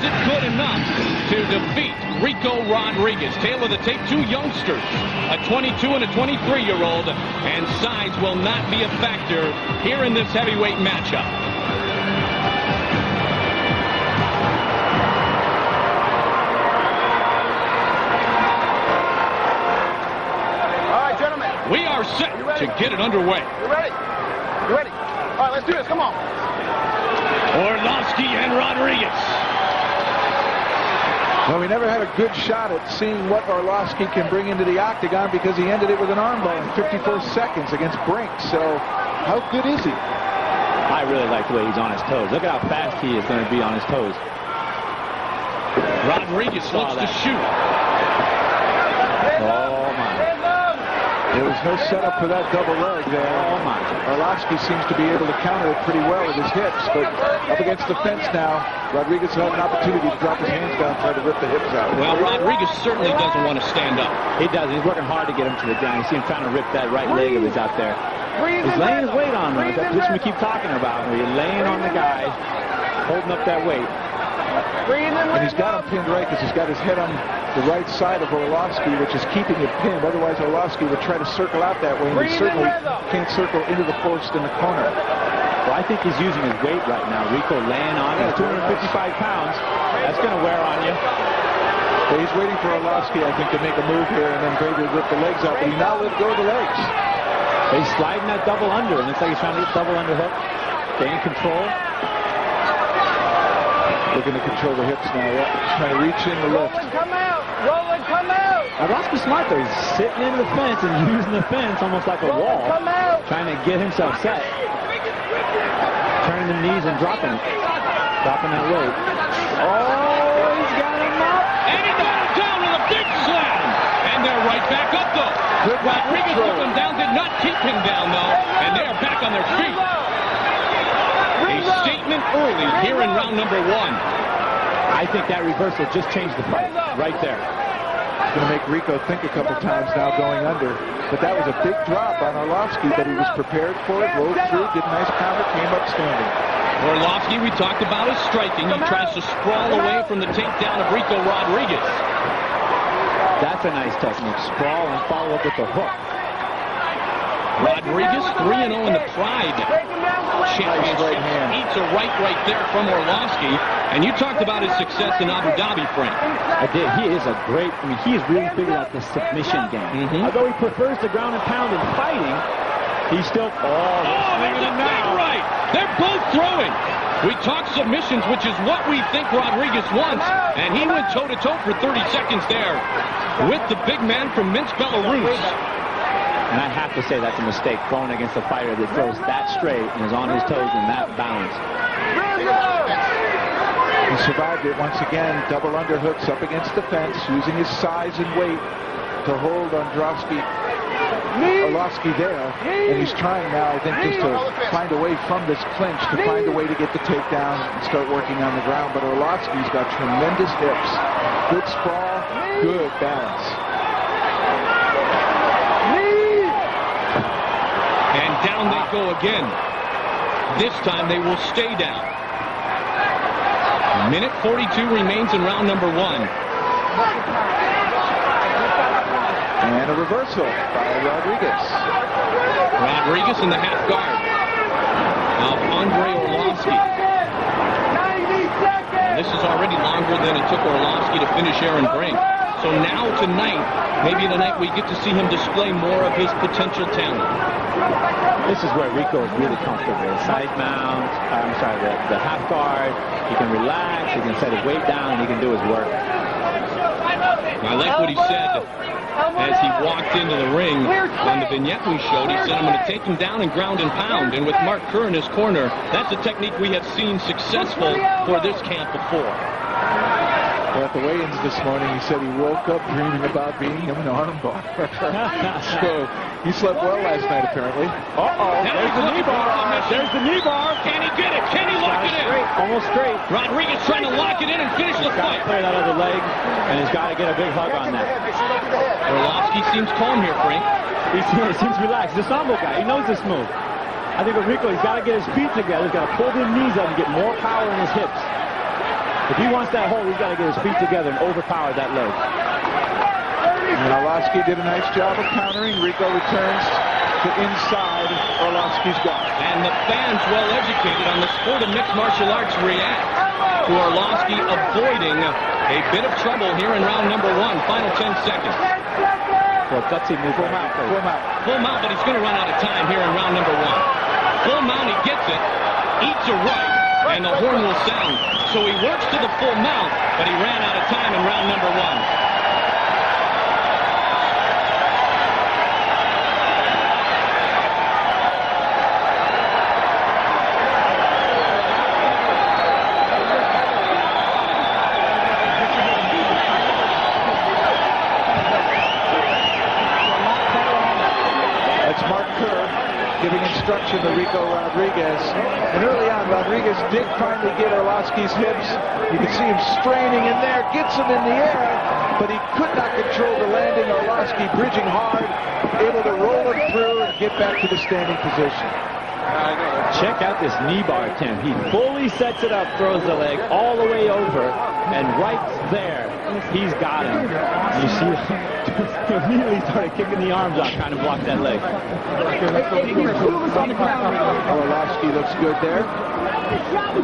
it good enough to defeat Ricco Rodriguez? Tail of the tape, two youngsters, a 22 and a 23-year-old, and size will not be a factor here in this heavyweight matchup. We are set to get it underway. You ready? You ready? All right, let's do this. Come on. Arlovski and Rodriguez. Well, we never had a good shot at seeing what Arlovski can bring into the octagon because he ended it with an armbar in 54 seconds against Brink. So, how good is he? I really like the way he's on his toes. Look at how fast he is going to be on his toes. Rodriguez looks to shoot. Oh, my. There was no setup for that double leg there. Oh, my. Arlovski seems to be able to counter it pretty well with his hips, but up against the fence now, Rodriguez will have an opportunity to drop his hands down and try to rip the hips out. Well, Rodriguez certainly doesn't want to stand up. He does. He's working hard to get him to the ground. You see him trying to rip that right leg of his out there. He's laying his weight on him. That's what we keep talking about. Where you're laying on the guy, holding up that weight. And he's got him pinned right because he's got his head on the right side of Arlovski, which is keeping it pinned. Otherwise, Arlovski would try to circle out that way, and he certainly can't circle into the post in the corner. Well, I think he's using his weight right now. Ricco laying on him, 255 pounds. That's going to wear on you. But he's waiting for Arlovski, I think, to make a move here, and then Brady rip the legs out. But he now let go of the legs. He's sliding that double under. It looks like he's trying to get double underhook. Gain control. Looking to control the hips now. Yeah, he's trying to reach in the lift. Roll and come out. Roll and come out. Arlovski's smart though. He's sitting into the fence and using the fence almost like a wall, trying to get himself set. Turning the knees and dropping that weight. Oh, he's got him up. And he got him down with a big slam. And they're right back up, though. Rodriguez took him down, did not keep him down, though. And they are back on their feet. A statement early here in round number one. I think that reversal just changed the fight right there. It's going to make Ricco think a couple times now going under. But that was a big drop on Arlovski, but he was prepared for it, rolled through, did a nice counter, came up standing. Arlovski, we talked about his striking. He tries to sprawl away from the takedown of Ricco Rodriguez. That's a nice technique. Sprawl and follow up with the hook. Rodriguez 3-0 in the Pride Championship. Eats a right there from Arlovski. And you talked about his success in Abu Dhabi, Frank. I did. He is a great, he is really figured out the submission game. Although he prefers the ground and pound and fighting, he's still, there's a big right. They're both throwing. We talk submissions, which is what we think Rodriguez wants. And he went toe-to-toe for 30 seconds there with the big man from Minsk, Belarus. And I have to say that's a mistake, going against a fighter that throws that straight and is on his toes and that balance. He survived it once again. Double underhooks up against the fence, using his size and weight to hold Arlovski there. And he's trying now, I think, just to find a way from this clinch, to find a way to get the takedown and start working on the ground. But Arlovski's got tremendous hips. Good sprawl, good balance. And down they go again. This time they will stay down. Minute 42 remains in round number one. And a reversal by Rodriguez. Rodriguez in the half guard of Andrei Arlovski. This is already longer than it took Arlovski to finish Aaron Brink. So now tonight, maybe the night we get to see him display more of his potential talent. This is where Ricco is really comfortable. Side mount, the half guard. He can relax, he can set his weight down, and he can do his work. I like what he said as he walked into the ring on the vignette we showed. He said, I'm going to take him down and ground and pound. And with Mark Kerr in his corner, that's a technique we have seen successful for this camp before. Well, at the weigh-ins this morning, he said he woke up dreaming about being him an armbar. So he slept well last night, apparently. There's the knee bar. There's the knee bar. Can he get it? Can he lock it in? Almost straight. Rodriguez trying to lock it in and finish the fight. Play that other leg, and he's got to get a big hug on that. Arlovski seems calm here, Frank. He seems relaxed. He's a Sambo guy. He knows this move. I think with Ricco, he's got to get his feet together. He's got to pull the knees up and get more power in his hips. If he wants that hold, he's got to get his feet together and overpower that leg. And Arlovski did a nice job of countering. Ricco returns to inside Arlovski's guard. And the fans, well educated on the sport of mixed martial arts, react to Arlovski avoiding a bit of trouble here in round number 1. Final 10 seconds. Well, gutsy move. Full mount. Full mount, but he's going to run out of time here in round number 1. Full mount, he gets it, eats a right, and the horn will sound. So he works to the full mount, but he ran out of time in round number 1. Giving instruction to Ricco Rodriguez. And early on, Rodriguez did finally get Arlovski's hips. You can see him straining in there, gets him in the air, but he could not control the landing. Arlovski bridging hard, able to roll it through and get back to the standing position. Check out this knee bar attempt. He fully sets it up, throws the leg all the way over, and right there, he's got him. You see, he immediately started kicking the arms out, trying to block that leg. Arlovski looks good there.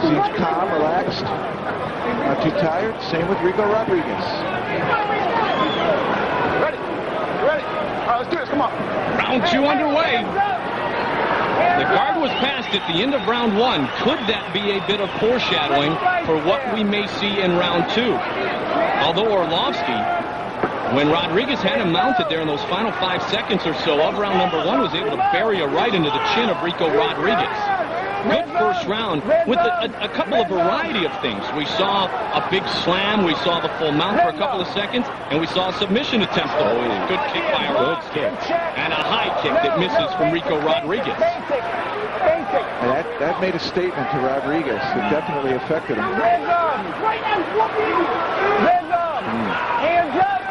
Seems calm, relaxed, not too tired. Same with Ricco Rodriguez. Ready? All right, let's do this. Come on. Round 2 underway. The guard was passed at the end of round 1. Could that be a bit of foreshadowing for what we may see in round 2? Although Arlovski, when Rodriguez had him mounted there in those final 5 seconds or so of round number 1, was able to bury a right into the chin of Ricco Rodriguez. Good first round with a couple of variety of things. We saw a big slam, we saw the full mount for a couple of seconds, and we saw a submission attempt. Good kick by Arlovski. And a high kick that misses from Ricco Rodriguez. That made a statement to Rodriguez. It definitely affected him.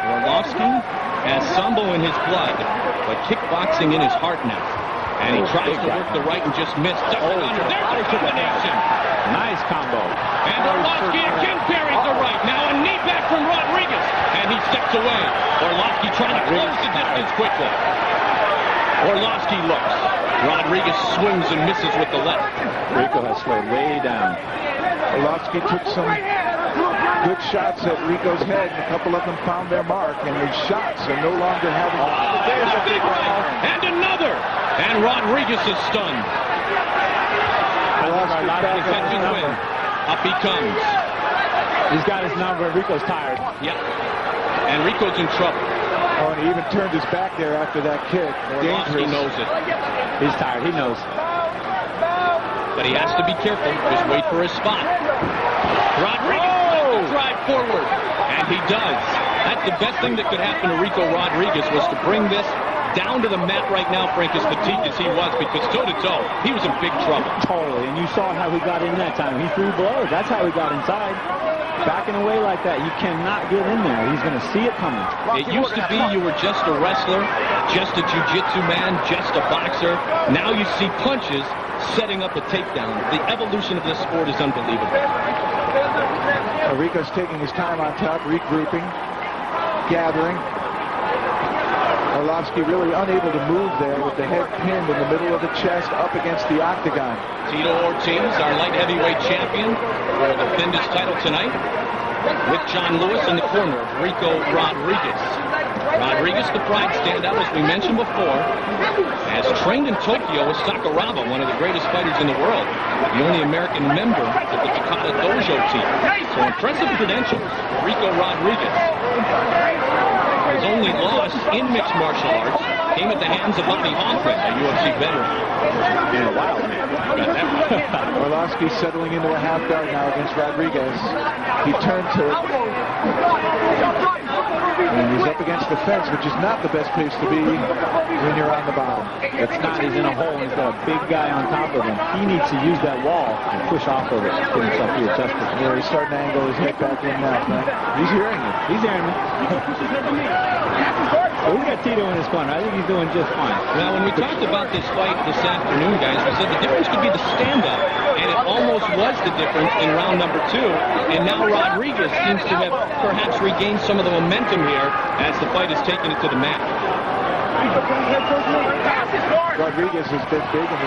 Arlovski has Sambo in his blood, but kickboxing in his heart now. And he tries to work the right and just missed. There's a combination. Nice combo. And Arlovski again buries the right. Now a knee back from Rodriguez. And he steps away. Arlovski trying to close the distance quickly. Arlovski looks. Rodriguez swings and misses with the left. Ricco has slowed way down. Arlovski took some good shots at Ricco's head, and a couple of them found their mark, and his shots are no longer having... There's a big right. And another. And Rodriguez is stunned. Defensive win. Up he comes. He's got his number. Ricco's tired. Yep. And Ricco's in trouble. Oh, and he even turned his back there after that kick. Arlovski knows it. He's tired. He knows. But he has to be careful. Just wait for his spot. Rodriguez to drive forward. And he does. That's the best thing that could happen to Ricco Rodriguez, was to bring this down to the mat right now, Frank, as fatigued as he was, because toe-to-toe, he was in big trouble. Totally, and you saw how he got in that time. He threw blows. That's how he got inside. Backing away like that, you cannot get in there. He's going to see it coming. It used to be you were just a wrestler, just a jiu-jitsu man, just a boxer. Now you see punches setting up a takedown. The evolution of this sport is unbelievable. Ricco's taking his time on top, regrouping, gathering. Arlovski really unable to move there with the head pinned in the middle of the chest up against the octagon. Tito Ortiz, our light heavyweight champion, will defend his title tonight with John Lewis in the corner of Ricco Rodriguez. Rodriguez, the pride standout, as we mentioned before, has trained in Tokyo with Sakuraba, one of the greatest fighters in the world, the only American member of the Takada Dojo team. So impressive credentials, Ricco Rodriguez. His only loss in mixed martial arts came at the hands of Bobby Hoffman, a UFC veteran. In a while, man. Arlovski settling into a half guard now against Rodriguez. He turned to it. And he's up against the fence, which is not the best place to be when you're on the bottom. It's not. He's in a hole. He's got a big guy on top of him. He needs to use that wall and push off of it to get himself readjusted. Yeah, he's starting to angle his head back in now, Frank. He's hearing it. He's hearing me. So we got Tito in his corner. I think he's doing just fine. Now, when we talked about this fight this afternoon, guys, we said the difference could be the stand-up. And and it almost was the difference in round number 2. And now Rodriguez seems to have perhaps regained some of the momentum here as the fight has taken it to the mat. Rodriguez has been big in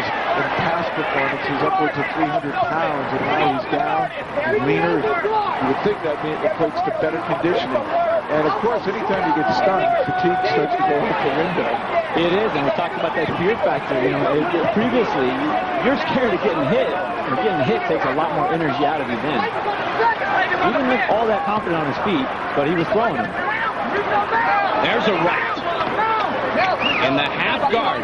past performances, upwards of 300 pounds, and now he's down and leaner. You would think that equates to better conditioning. And of course, anytime you get stunned, fatigue starts to go out the window. It is, and we talked about that fear factor. You know, previously, you're scared of getting hit, and getting hit takes a lot more energy out of you then. He didn't look all that confident on his feet, but he was throwing them. There's a right. In the half guard,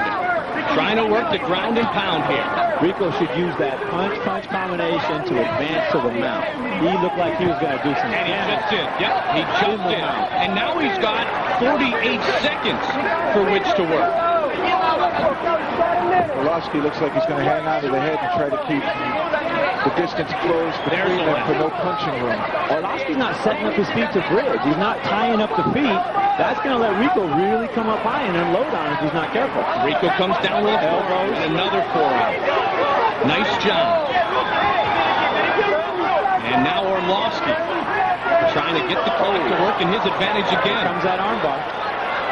trying to work the ground and pound here. Ricco should use that punch-punch combination to advance to the mount. He looked like he was going to do some damage. And he just did. Yep, he just did. And now he's got 48 seconds for which to work. Arlovski looks like he's going to hang on to the head and try to keep the distance closed between them for no punching room. Arlovski's not setting up his feet to bridge. He's not tying up the feet. That's going to let Ricco really come up high and unload on him if he's not careful. Ricco comes down with elbows and another forearm. Nice job. And now Arlovski trying to get the collar to work in his advantage again. Comes that armbar.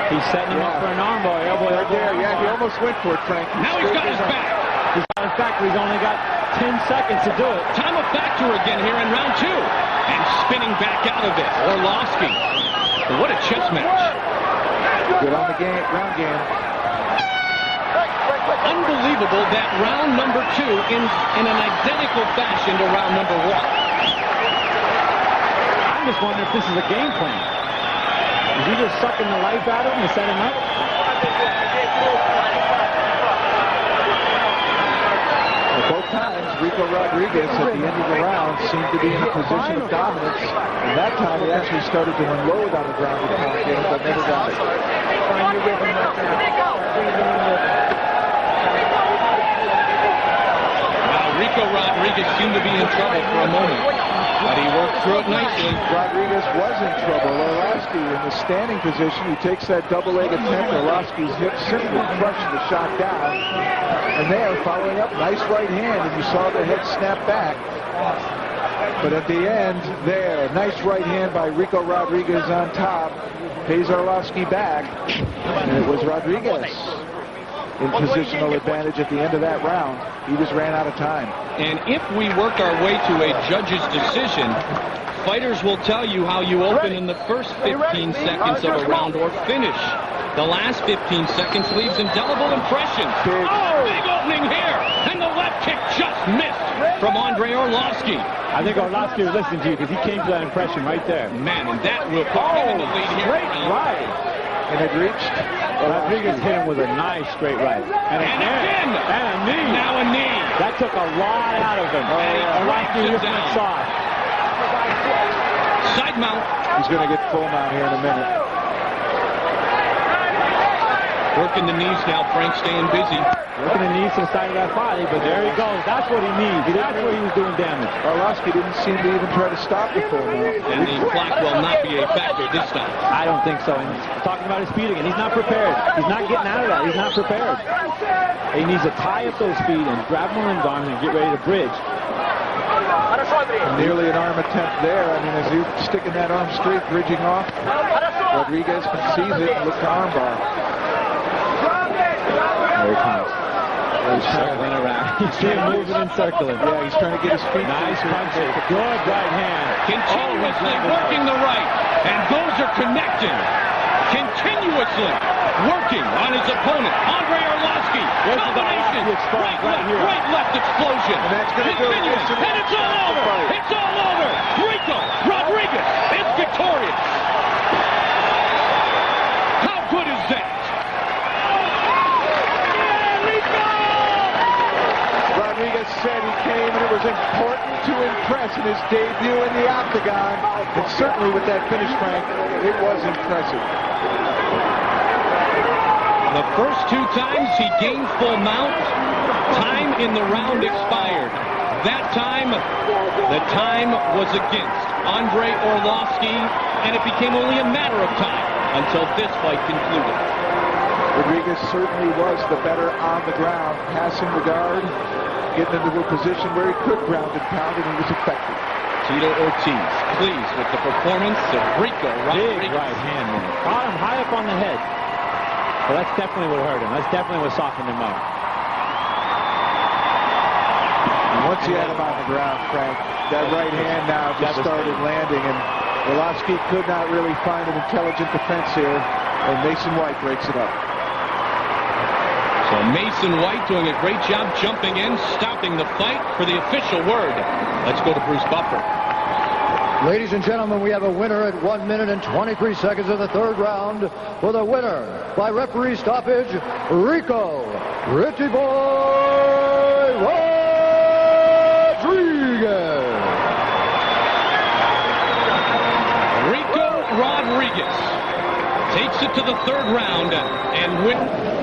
He's setting him up for an armbar. Elbow, right there. Yeah, he almost went for it, Frank. Now he's got his back. He's got his back, but he's only got 10 seconds to do it. Time of factor again here in round 2. And spinning back out of it. Arlovski. What a chess match. Good on the ground game. Unbelievable that round number 2 ends in an identical fashion to round number 1. I'm just wondering if this is a game plan. Is he just sucking the life out of him to set him up? Both times, Ricco Rodriguez at the end of the round seemed to be in a position of dominance. And that time he actually started to unload on the ground and pound game, but never got it. Now Ricco Rodriguez seemed to be in trouble for a moment, but he worked through it nicely. Rodriguez was in trouble. Arlovski in the standing position, he takes that double-leg attempt. Arlovski's hips simply crushed the shot down. And there, following up, nice right hand, and you saw the head snap back. But at the end, there, nice right hand by Ricco Rodriguez on top. Pays Arlovski back, and it was Rodriguez in positional advantage at the end of that round. He just ran out of time. And if we work our way to a judge's decision, fighters will tell you how you open in the first 15 seconds of a round or finish. The last 15 seconds leaves indelible impressions. Big opening here, and the left kick just missed from Andrei Arlovski. I think Arlovski was listening to you because he came to that impression right there. Man, and that will put him in the lead here. Straight right. And it reached. Rodriguez hit him with a nice straight right. And again. And a knee. Now a knee. That took a lot out of him. Arlovski ripping it soft. Side mount. He's going to get full mount here in a minute. Working the knees now, Frank, staying busy. Working the knees to the side of that body, but there he goes. That's what he needs. That's where he was doing damage. Arlovski didn't seem to even try to stop the full mount. And the clock will not be a factor this time. I don't think so. And he's talking about his feet again. He's not prepared. He's not getting out of that. He's not prepared. He needs to tie up those feet and grab Malin's arms and get ready to bridge. Nearly an arm attempt there. I mean, as he's sticking that arm straight, bridging off, Rodriguez can seize it and look to armbar. There he comes. He's circling around. You see him moving and circling. Yeah, he's trying to get his feet. Nice punches. Good right hand. Continuously working the right. And those are connecting. Continuously working on his opponent. Andrei Arlovski. Combination. Right, left explosion. And that's going to go. And it's all over. It's all over. Ricco Rodriguez is victorious. How good is that? Rodriguez said he came and it was important to impress in his debut in the octagon. And certainly with that finish, Frank, it was impressive. The first 2 times he gained full mount, time in the round expired. That time, the time was against Andrei Arlovski, and it became only a matter of time until this fight concluded. Rodriguez certainly was the better on the ground, passing the guard, getting into a position where he could ground and pound, and he was effective. Tito Ortiz pleased with the performance of Ricco. Big right hand there. Caught him high up on the head. So that's definitely what hurt him. That's definitely what softened him up. And once he had him on the ground, Frank, that right hand now just started landing, and Arlovski could not really find an intelligent defense here, and Mason White breaks it up. So Mason White doing a great job jumping in, stopping the fight for the official word. Let's go to Bruce Buffer. Ladies and gentlemen, we have a winner at 1 minute and 23 seconds of the third round. For the winner, by referee stoppage, Ricco Richie Boy Rodriguez. Ricco Rodriguez takes it to the third round and wins.